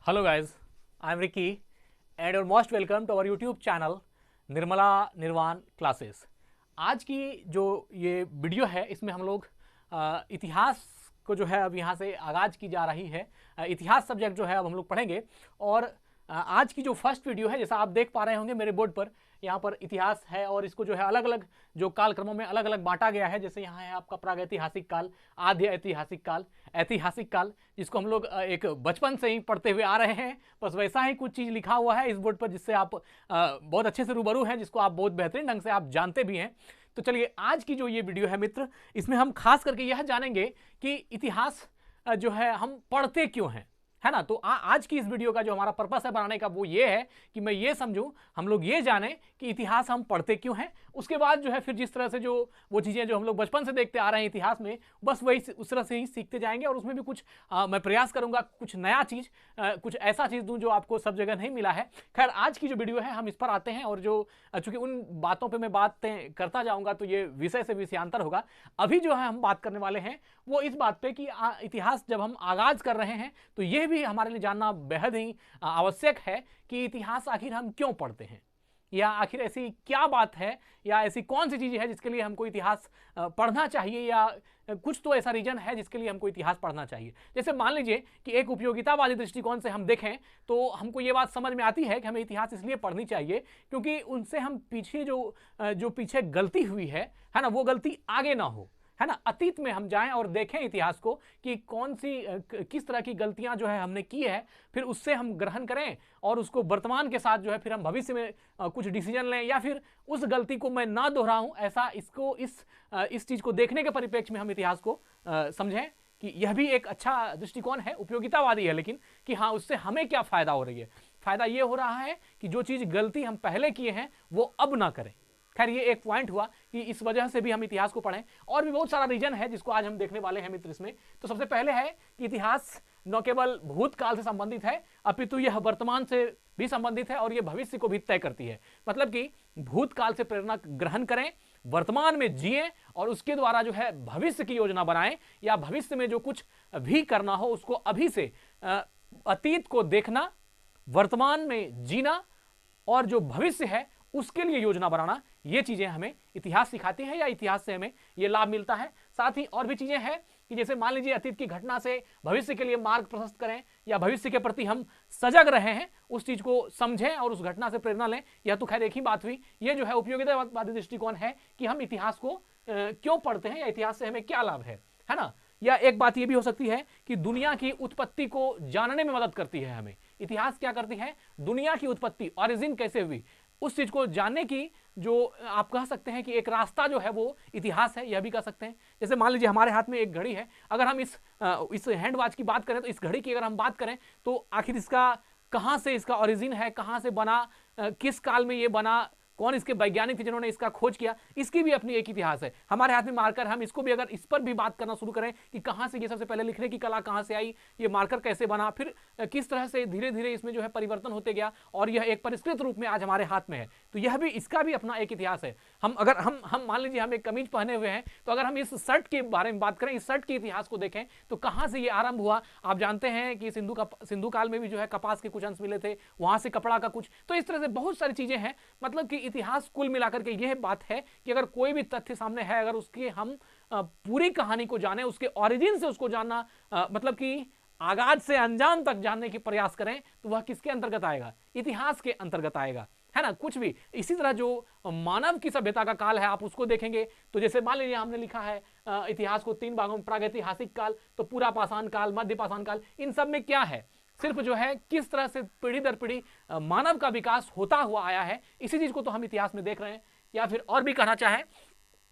Hello guys, I am Ricky and you're most welcome to our YouTube channel Nirmala निर्वाण classes. आज की जो ये वीडियो है इसमें हम लोग इतिहास को जो है अब यहाँ से आगाज़ की जा रही है। इतिहास सब्जेक्ट जो है अब हम लोग पढ़ेंगे और आज की जो फर्स्ट वीडियो है जैसा आप देख पा रहे होंगे मेरे बोर्ड पर यहाँ पर इतिहास है और इसको जो है अलग अलग जो कालक्रमों में अलग अलग बांटा गया है। जैसे यहाँ है आपका प्रागैतिहासिक काल, आद्य ऐतिहासिक काल, ऐतिहासिक काल, जिसको हम लोग एक बचपन से ही पढ़ते हुए आ रहे हैं। बस वैसा ही कुछ चीज़ लिखा हुआ है इस बोर्ड पर जिससे आप बहुत अच्छे से रूबरू हैं, जिसको आप बहुत बेहतरीन ढंग से आप जानते भी हैं। तो चलिए आज की जो ये वीडियो है मित्र, इसमें हम खास करके यह जानेंगे कि इतिहास जो है हम पढ़ते क्यों हैं, है ना। तो आज की इस वीडियो का जो हमारा पर्पस है बनाने का वो ये है कि मैं ये समझूं, हम लोग ये जानें कि इतिहास हम पढ़ते क्यों हैं। उसके बाद जो है फिर जिस तरह से जो वो चीज़ें जो हम लोग बचपन से देखते आ रहे हैं इतिहास में, बस वही उस तरह से ही सीखते जाएंगे और उसमें भी कुछ मैं प्रयास करूंगा कुछ नया चीज़, कुछ ऐसा चीज़ दूं जो आपको सब जगह नहीं मिला है। खैर आज की जो वीडियो है हम इस पर आते हैं और जो चूंकि उन बातों पर मैं बातें करता जाऊँगा तो ये विषय से विषयांतर होगा। अभी जो है हम बात करने वाले हैं वो इस बात पे कि इतिहास जब हम आगाज़ कर रहे हैं तो यह भी हमारे लिए जानना बेहद ही आवश्यक है कि इतिहास आखिर हम क्यों पढ़ते हैं, या आखिर ऐसी क्या बात है या ऐसी कौन सी चीज़ है जिसके लिए हमको इतिहास पढ़ना चाहिए, या कुछ तो ऐसा रीजन है जिसके लिए हमको इतिहास पढ़ना चाहिए। जैसे मान लीजिए कि एक उपयोगितावादी दृष्टिकोण से हम देखें तो हमको ये बात समझ में आती है कि हमें इतिहास इसलिए पढ़नी चाहिए क्योंकि उनसे हम पीछे जो पीछे गलती हुई है ना, वो गलती आगे ना हो, है ना। अतीत में हम जाएं और देखें इतिहास को कि कौन सी किस तरह की गलतियां जो है हमने की है, फिर उससे हम ग्रहण करें और उसको वर्तमान के साथ जो है फिर हम भविष्य में कुछ डिसीजन लें, या फिर उस गलती को मैं ना दोहराऊं, ऐसा इसको इस चीज़ को देखने के परिप्रेक्ष्य में हम इतिहास को समझें कि यह भी एक अच्छा दृष्टिकोण है, उपयोगितावादी है, लेकिन कि हाँ उससे हमें क्या फ़ायदा हो रही है। फ़ायदा ये हो रहा है कि जो चीज़ गलती हम पहले किए हैं वो अब ना करें। खैर ये एक पॉइंट हुआ कि इस वजह से भी हम इतिहास को पढ़ें, और भी बहुत सारा रीजन है जिसको आज हम देखने वाले हैं मित्र इसमें। तो सबसे पहले है कि इतिहास न केवल भूतकाल से संबंधित है अपितु यह वर्तमान से भी संबंधित है और यह भविष्य को भी तय करती है। मतलब कि भूतकाल से प्रेरणा ग्रहण करें, वर्तमान में जिएं और उसके द्वारा जो है भविष्य की योजना बनाएं, या भविष्य में जो कुछ भी करना हो उसको अभी से अतीत को देखना, वर्तमान में जीना और जो भविष्य है उसके लिए योजना बनाना। ये चीजें हमें इतिहास सिखाती है या इतिहास से हमें ये लाभ मिलता है। साथ ही और भी चीजें हैं कि जैसे मान लीजिए अतीत की घटना से भविष्य के लिए मार्ग प्रशस्त करें, या भविष्य के प्रति हम सजग रहे हैं, उस चीज को समझें और उस घटना से प्रेरणा लें। यह तो खैर एक ही बात हुई। ये जो है उपयोगितावादी दृष्टिकोण है कि हम इतिहास को क्यों पढ़ते हैं या इतिहास से हमें क्या लाभ है ना। या एक बात यह भी हो सकती है कि दुनिया की उत्पत्ति को जानने में मदद करती है हमें। इतिहास क्या करती है, दुनिया की उत्पत्ति, ओरिजिन कैसे हुई, उस चीज को जानने की जो आप कह सकते हैं कि एक रास्ता जो है वो इतिहास है, यह भी कह सकते हैं। जैसे मान लीजिए हमारे हाथ में एक घड़ी है, अगर हम इस हैंड वॉच की बात करें तो इस घड़ी की अगर हम बात करें तो आखिर इसका कहाँ से इसका ओरिजिन है, कहाँ से बना, किस काल में ये बना, कौन इसके वैज्ञानिक थे जिन्होंने इसका खोज किया, इसकी भी अपनी एक इतिहास है। हमारे हाथ में मार्कर, हम इसको भी अगर इस पर भी बात करना शुरू करें कि कहाँ से ये सबसे पहले लिखने की कला कहाँ से आई, ये मार्कर कैसे बना, फिर किस तरह से धीरे धीरे इसमें जो है परिवर्तन होते गया और यह एक परिष्कृत रूप में आज हमारे हाथ में है, तो यह भी इसका भी अपना एक इतिहास है। हम मान लीजिए हम एक कमीज पहने हुए हैं, तो अगर हम इस शर्ट के बारे में बात करें, इस शर्ट के इतिहास को देखें तो कहाँ से ये आरंभ हुआ। आप जानते हैं कि सिंधु काल में भी जो है कपास के कुछ अंश मिले थे, वहां से कपड़ा का कुछ, तो इस तरह से बहुत सारी चीजें हैं। मतलब कि इतिहास कुल मिलाकर के यह बात है कि अगर कोई भी तथ्य सामने है, अगर उसकी हम पूरी कहानी को जाने, उसके ओरिजिन से उसको जानना, मतलब कि आगाज से अंजाम तक जानने की प्रयास करें, तो वह किसके अंतर्गत आएगा, इतिहास के अंतर्गत आएगा, है ना। कुछ भी इसी तरह जो मानव की सभ्यता का काल है आप उसको देखेंगे तो जैसे मान लीजिए हमने लिखा है इतिहास को 3 भागों में, प्रागैतिहासिक काल, तो पूरा पाषाण काल, मध्य पाषाण काल, इन सब में क्या है, सिर्फ जो है किस तरह से पीढ़ी दर पीढ़ी मानव का विकास होता हुआ आया है, इसी चीज को तो हम इतिहास में देख रहे हैं। या फिर और भी कहना चाहें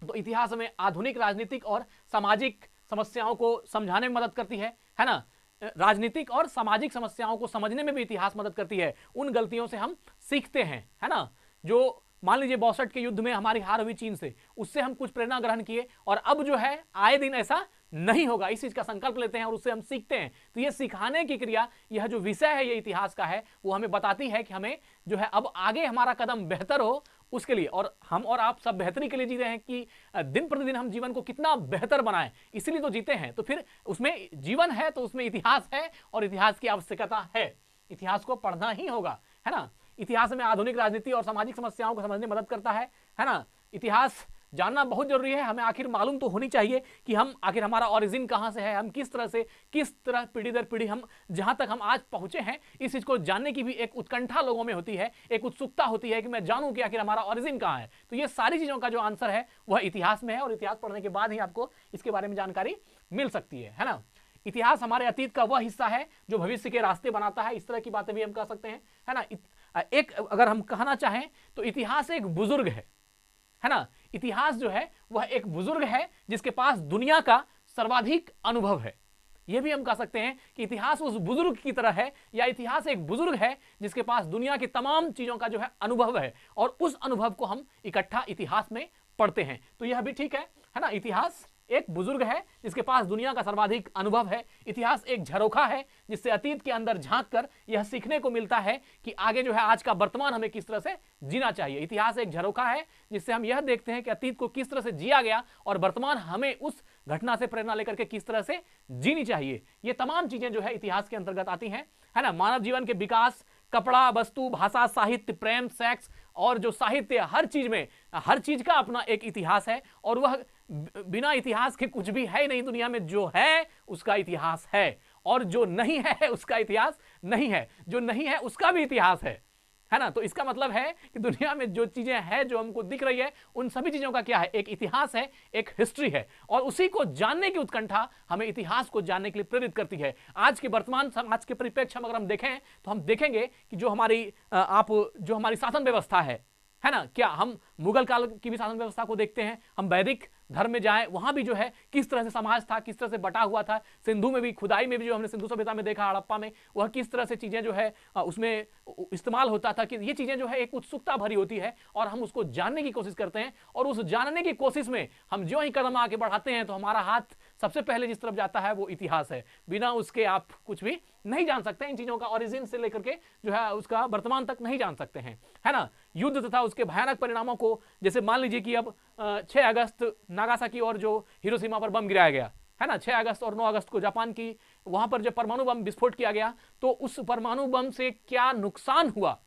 तो इतिहास में आधुनिक राजनीतिक और सामाजिक समस्याओं को समझाने में मदद करती है ना। राजनीतिक और सामाजिक समस्याओं को समझने में भी इतिहास मदद करती है। उन गलतियों से हम सीखते हैं, है ना। जो मान लीजिए 62 के युद्ध में हमारी हार हुई चीन से, उससे हम कुछ प्रेरणा ग्रहण किए और अब जो है आए दिन ऐसा नहीं होगा, इस चीज का संकल्प लेते हैं और उससे हम सीखते हैं। तो ये सिखाने की क्रिया, यह जो विषय है ये इतिहास का है, वो हमें बताती है कि हमें जो है अब आगे हमारा कदम बेहतर हो उसके लिए, और हम और आप सब बेहतरी के लिए जी रहे हैं कि दिन प्रतिदिन हम जीवन को कितना बेहतर बनाएं, इसलिए तो जीते हैं। तो फिर उसमें जीवन है तो उसमें इतिहास है और इतिहास की आवश्यकता है। इतिहास को पढ़ना ही होगा, है ना। इतिहास में आधुनिक राजनीति और सामाजिक समस्याओं को समझने में मदद करता है ना। इतिहास जानना बहुत जरूरी है, हमें आखिर मालूम तो होनी चाहिए कि हम आखिर हमारा ओरिजिन कहां से है, हम किस तरह पीढ़ी दर पीढ़ी हम जहां तक हम आज पहुंचे हैं, इस चीज को जानने की भी एक उत्कंठा लोगों में होती है, एक उत्सुकता होती है कि मैं जानूं कि आखिर हमारा ओरिजिन कहां है। तो ये सारी चीजों का जो आंसर है वह इतिहास में है, और इतिहास पढ़ने के बाद ही आपको इसके बारे में जानकारी मिल सकती है ना। इतिहास हमारे अतीत का वह हिस्सा है जो भविष्य के रास्ते बनाता है, इस तरह की बातें भी हम कह सकते हैं, है ना। एक अगर हम कहना चाहें तो इतिहास एक बुजुर्ग है ना। इतिहास जो है वह एक बुजुर्ग है जिसके पास दुनिया का सर्वाधिक अनुभव है। यह भी हम कह सकते हैं कि इतिहास उस बुजुर्ग की तरह है, या इतिहास एक बुजुर्ग है जिसके पास दुनिया की तमाम चीजों का जो है अनुभव है, और उस अनुभव को हम इकट्ठा इतिहास में पढ़ते हैं। तो यह भी ठीक है ना। इतिहास एक बुजुर्ग है जिसके पास दुनिया का सर्वाधिक अनुभव है। इतिहास एक झरोखा है जिससे अतीत के अंदर झांक कर यह सीखने को मिलता है कि आगे जो है आज का वर्तमान हमें किस तरह से जीना चाहिए। इतिहास एक झरोखा है जिससे हम यह देखते हैं कि अतीत को किस तरह से जिया गया और वर्तमान हमें उस घटना से प्रेरणा लेकर के किस तरह से जीनी चाहिए। ये तमाम चीजें जो है इतिहास के अंतर्गत आती हैं, है ना। मानव जीवन के विकास, कपड़ा, वस्तु, भाषा, साहित्य, प्रेम, सेक्स और जो साहित्य, हर चीज में हर चीज का अपना एक इतिहास है, और वह बिना इतिहास के कुछ भी है नहीं दुनिया में। जो है उसका इतिहास है, और जो नहीं है उसका इतिहास नहीं है, जो नहीं है उसका भी इतिहास है ना। तो इसका मतलब है कि दुनिया में जो चीजें हैं जो हमको दिख रही है उन सभी चीजों का क्या है, एक इतिहास है, एक हिस्ट्री है, और उसी को जानने की उत्कंठा हमें इतिहास को जानने के लिए प्रेरित करती है। आज के वर्तमान समाज के परिप्रेक्ष्य में अगर हम देखें तो हम देखेंगे कि जो हमारी शासन व्यवस्था है ना, क्या हम मुगल काल की भी शासन व्यवस्था को देखते हैं, हम वैदिक धर्म में जाएं, वहां भी जो है किस तरह से समाज था, किस तरह से बटा हुआ था। सिंधु में भी, खुदाई में भी जो हमने सिंधु सभ्यता में देखा, हड़प्पा में, वह किस तरह से चीजें जो है उसमें इस्तेमाल होता था, कि ये चीजें जो है एक उत्सुकता भरी होती है और हम उसको जानने की कोशिश करते हैं, और उस जानने की कोशिश में हम जो ही कदम आगे बढ़ाते हैं तो हमारा हाथ सबसे पहले जिस तरफ जाता है वो इतिहास है। बिना उसके आप कुछ भी नहीं जान सकते, इन चीजों का ओरिजिन से लेकर के जो है उसका वर्तमान तक नहीं जान सकते हैं, है ना। युद्ध तथा उसके भयानक परिणामों को, जैसे मान लीजिए कि अब 6 अगस्त नागासाकी और जो हिरोशिमा पर बम गिराया गया, है ना, 6 अगस्त और 9 अगस्त को जापान की वहां पर जब परमाणु बम विस्फोट किया गया तो उस परमाणु बम से क्या नुकसान हुआ,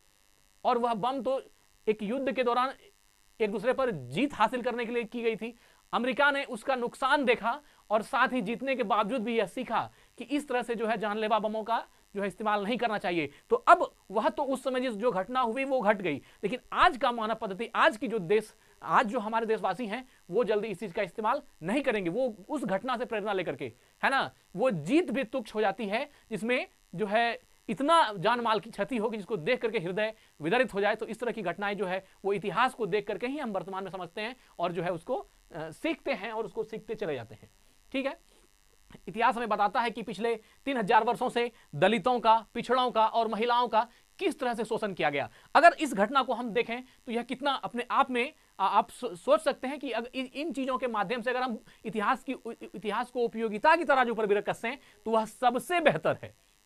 और वह बम तो एक युद्ध के दौरान एक दूसरे पर जीत हासिल करने के लिए की गई थी। अमेरिका ने उसका नुकसान देखा और साथ ही जीतने के बावजूद भी यह सीखा कि इस तरह से जो है जानलेवा बमों का जो है इस्तेमाल नहीं करना चाहिए। तो अब वह तो उस समय जो घटना हुई वो घट गई, लेकिन आज का मानव पद्धति, आज जो हमारे देशवासी हैं वो जल्दी इस चीज का इस्तेमाल नहीं करेंगे। वो उस घटना से प्रेरणा लेकर के, है ना, वो जीत भी तुच्छ हो जाती है जिसमें जो है इतना जान माल की क्षति हो कि जिसको देख करके हृदय विदरित हो जाए। तो इस तरह की घटनाएं जो है वो इतिहास को देख करके ही हम वर्तमान में समझते हैं और जो है उसको सीखते हैं और उसको सीखते चले जाते हैं। ठीक है, इतिहास हमें बताता है कि पिछले 3000 वर्षों से दलितों का, पिछड़ों का और महिलाओं का किस तरह से शोषण किया गया। अगर इस घटना को हम देखें तो यह कितना अपने आप में आप सोच सकते हैं कि अगर इन चीजों के माध्यम से अगर हम इतिहास को उपयोगिता की तराजू पर भी रख सकते हैं तो वह सबसे बेहतर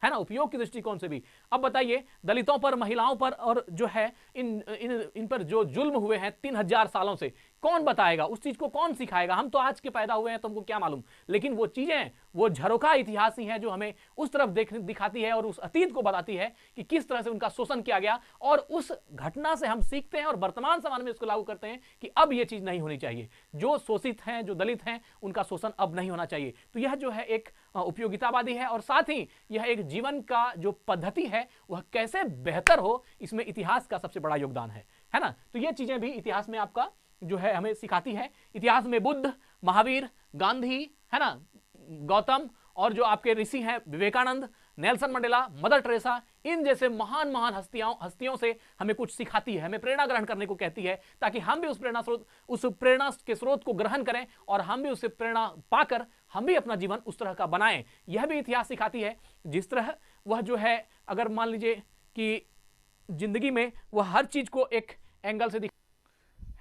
है ना, उपयोग की दृष्टिकोण से भी। अब बताइए, दलितों पर, महिलाओं पर और जो है इन पर जो जुल्म हुए हैं 3000 सालों से, कौन बताएगा उस चीज को, कौन सिखाएगा। हम तो आज के पैदा हुए हैं तो हमको क्या मालूम, लेकिन वो चीजें, वो झरोखा इतिहास ही है जो हमें उस तरफ दिखाती है और उस अतीत को बताती है कि किस तरह से उनका शोषण किया गया, और उस घटना से हम सीखते हैं और वर्तमान समय में इसको लागू करते हैं कि अब ये चीज नहीं होनी चाहिए। जो शोषित हैं, जो दलित हैं, उनका शोषण अब नहीं होना चाहिए। तो यह जो है एक उपयोगितावादी है, और साथ ही यह एक जीवन का जो पद्धति है वह कैसे बेहतर हो, इसमें इतिहास का सबसे बड़ा योगदान है ना। तो ये चीजें भी इतिहास में आपका जो है हमें सिखाती है। इतिहास में बुद्ध, महावीर, गांधी, है ना, गौतम और जो आपके ऋषि हैं Vivekananda, Nelson Mandela, Mother Teresa, इन जैसे महान महान हस्तियों से हमें कुछ सिखाती है, हमें प्रेरणा ग्रहण करने को कहती है, ताकि हम भी उस प्रेरणा के स्रोत को ग्रहण करें और हम भी उससे प्रेरणा पाकर हम भी अपना जीवन उस तरह का बनाएं। यह भी इतिहास सिखाती है। जिस तरह वह जो है, अगर मान लीजिए कि जिंदगी में वह हर चीज को एक एंगल से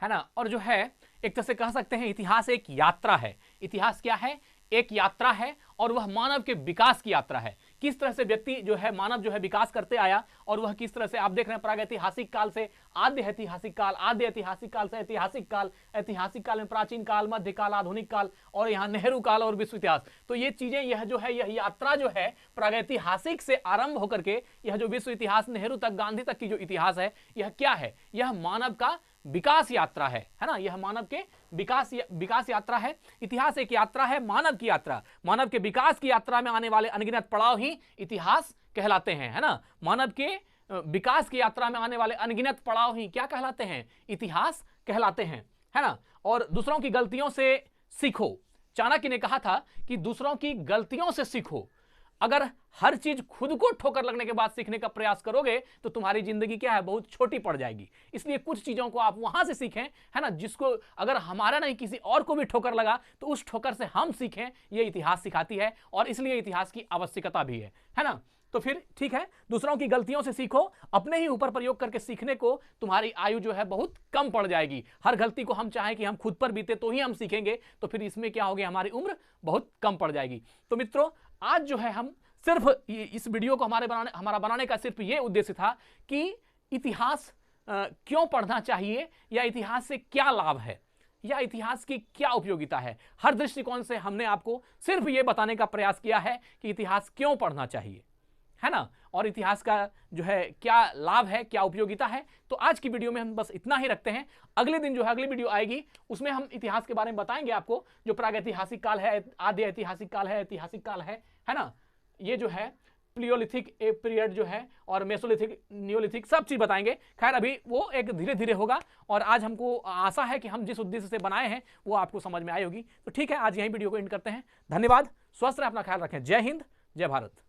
है ना, और जो है एक तरह से कह सकते हैं इतिहास एक यात्रा है। इतिहास क्या है? एक यात्रा है, और वह मानव के विकास की यात्रा है। किस तरह से व्यक्ति जो है, मानव जो है विकास करते आया, और वह किस तरह से आप देख रहे हैं प्रागैतिहासिक काल से आद्य ऐतिहासिक काल, आद्य ऐतिहासिक काल से ऐतिहासिक काल, ऐतिहासिक काल में प्राचीन काल, मध्यकाल, आधुनिक काल, और यहाँ नेहरू काल और विश्व इतिहास। तो ये चीजें, यह जो है, यह यात्रा जो है प्रागैतिहासिक से आरंभ होकर के यह जो विश्व इतिहास, नेहरू तक, गांधी तक की जो इतिहास है, यह क्या है? यह मानव का विकास यात्रा है ना। यह मानव के विकास यात्रा है। इतिहास एक यात्रा है, मानव की यात्रा। मानव के विकास की यात्रा में आने वाले अनगिनत पड़ाव ही इतिहास कहलाते हैं, है ना। मानव के विकास की यात्रा में आने वाले अनगिनत पड़ाव ही क्या कहलाते हैं? इतिहास कहलाते हैं, है ना। और दूसरों की गलतियों से सीखो। चाणक्य ने कहा था कि दूसरों की गलतियों से सीखो। अगर हर चीज खुद को ठोकर लगने के बाद सीखने का प्रयास करोगे तो तुम्हारी जिंदगी क्या है, बहुत छोटी पड़ जाएगी। इसलिए कुछ चीजों को आप वहां से सीखें, है ना, जिसको अगर हमारा नहीं किसी और को भी ठोकर लगा तो उस ठोकर से हम सीखें। ये इतिहास सिखाती है, और इसलिए इतिहास की आवश्यकता भी है ना। तो फिर ठीक है, दूसरों की गलतियों से सीखो, अपने ही ऊपर प्रयोग करके सीखने को तुम्हारी आयु जो है बहुत कम पड़ जाएगी। हर गलती को हम चाहें कि हम खुद पर बीते तो ही हम सीखेंगे, तो फिर इसमें क्या होगा, हमारी उम्र बहुत कम पड़ जाएगी। तो मित्रों, आज जो है हम सिर्फ इस वीडियो को हमारा बनाने का सिर्फ ये उद्देश्य था कि इतिहास क्यों पढ़ना चाहिए, या इतिहास से क्या लाभ है, या इतिहास की क्या उपयोगिता है। हर दृष्टिकोण से हमने आपको सिर्फ ये बताने का प्रयास किया है कि इतिहास क्यों पढ़ना चाहिए, है ना, और इतिहास का जो है क्या लाभ है, क्या उपयोगिता है। तो आज की वीडियो में हम बस इतना ही रखते हैं। अगले दिन जो है अगली वीडियो आएगी, उसमें हम इतिहास के बारे में बताएंगे आपको, जो प्रागैतिहासिक काल है, आद्य ऐतिहासिक काल है, ऐतिहासिक काल है ना। ये जो है प्लियोलिथिक पीरियड जो है, और मेसोलिथिक, नियोलिथिक, सब चीज बताएंगे। खैर अभी वो एक धीरे धीरे होगा, और आज हमको आशा है कि हम जिस उद्देश्य से बनाए हैं वो आपको समझ में आई होगी। तो ठीक है, आज यही वीडियो को एंड करते हैं। धन्यवाद, स्वस्थ रहे, अपना ख्याल रखें। जय हिंद, जय भारत।